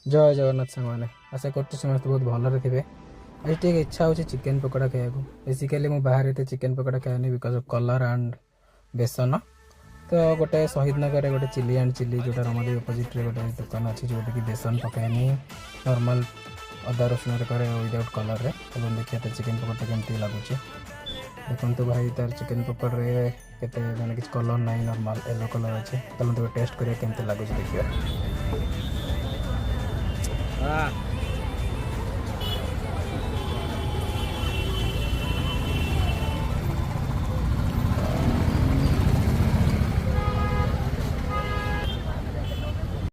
जय जगन्नाथ सांगने आशा कर समस्त बहुत भलରେ थे आज टे इच्छा हो चिकेन पकोड़ा खाया बेसिकाली मुझे बाहर ये चिकेन पकोड़ा खाएनि because of colour and besan तो गोटे शहीद नगर गोटे चिली एंड चिली जोटा रमादेवी अपोजिट रे गोटे दुकान अच्छी जोटा कि बेसन पकाएनि नॉर्मल अदा रसुण करे विदाउट कलर रे तो देखिए तो चिकेन पकोड़ा केमती लगुच देखो तो भाई तार चिकेन पकोड़े केते माने किछ कलर नहीं नॉर्मल येलो कलर अच्छे तो टेस्ट करिया केमती लगुच देखिए